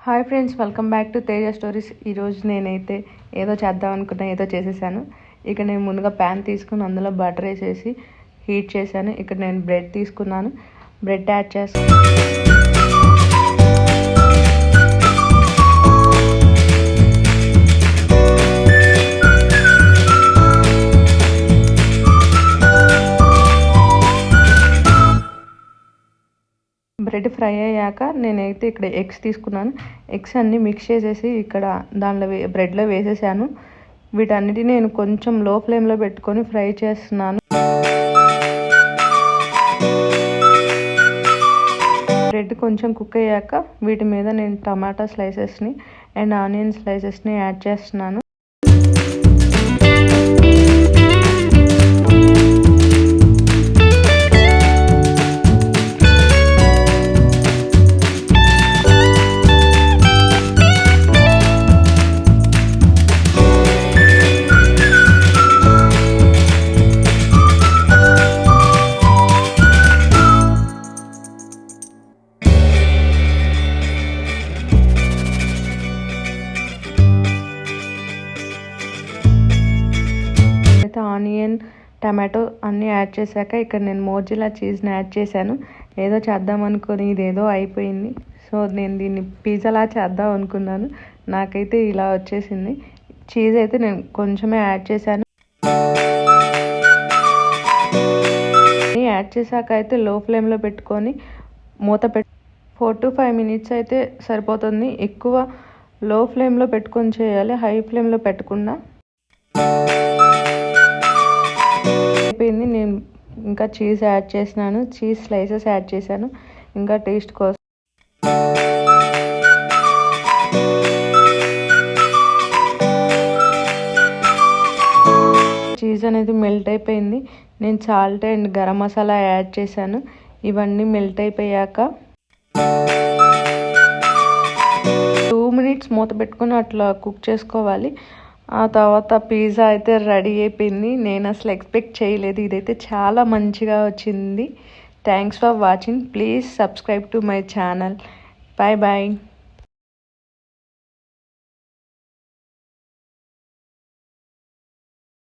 Hi friends, welcome back to Teja stories. ఈరోజు నేనైతే ఏదో చేద్దాం అనుకున్నా, ఏదో చేసేసాను. ఇక్కడ నేను ముందుగా ప్యాన్ తీసుకుని అందులో బటర్ వేసేసి హీట్ చేశాను. ఇక్కడ నేను బ్రెడ్ తీసుకున్నాను, బ్రెడ్ యాడ్ చేస్తాను. బ్రెడ్ ఫ్రై అయ్యాక నేనైతే ఇక్కడ ఎగ్స్ తీసుకున్నాను. ఎగ్స్ అన్నీ మిక్స్ చేసేసి ఇక్కడ దానిలో బ్రెడ్లో వేసేసాను. వీటన్నిటిని నేను కొంచెం లో ఫ్లేమ్లో పెట్టుకొని ఫ్రై చేస్తున్నాను. బ్రెడ్ కొంచెం కుక్ అయ్యాక వీటి మీద నేను టమాటా స్లైసెస్ని అండ్ ఆనియన్ స్లైసెస్ని యాడ్ చేస్తున్నాను. ఆనియన్, టమాటో అన్నీ యాడ్ చేశాక ఇక్కడ నేను మోజిలా చీజ్ని యాడ్ చేశాను. ఏదో చేద్దాం అనుకుని ఇదేదో అయిపోయింది. సో నేను దీన్ని పిజ్జాలా చేద్దాం అనుకున్నాను. నాకైతే ఇలా వచ్చేసింది. చీజ్ అయితే నేను కొంచెమే యాడ్ చేశాను. యాడ్ చేశాక అయితే లో ఫ్లేమ్లో పెట్టుకొని మూత 4 to 5 minutes అయితే సరిపోతుంది. ఎక్కువ లో ఫ్లేమ్లో పెట్టుకొని చేయాలి, హై ఫ్లేమ్లో పెట్టకుండా. అయిపోయింది. నేను ఇంకా చీజ్ యాడ్ చేసినాను, చీజ్ స్లైసెస్ యాడ్ చేశాను ఇంకా టేస్ట్ కోసం. చీజ్ అనేది మెల్ట్ అయిపోయింది. నేను salt and garam masala add చేశాను. ఇవన్నీ మెల్ట్ అయిపోయాక 2 minutes మూత పెట్టుకొని అట్లా కుక్ చేసుకోవాలి. ఆ తర్వాత పిజ్జా అయితే రెడీ అయిపోయింది. నేను అసలు ఎక్స్పెక్ట్ చేయలేదు. ఇదైతే చాలా మంచిగా వచ్చింది. Thanks for watching. Please subscribe to my channel. Bye bye.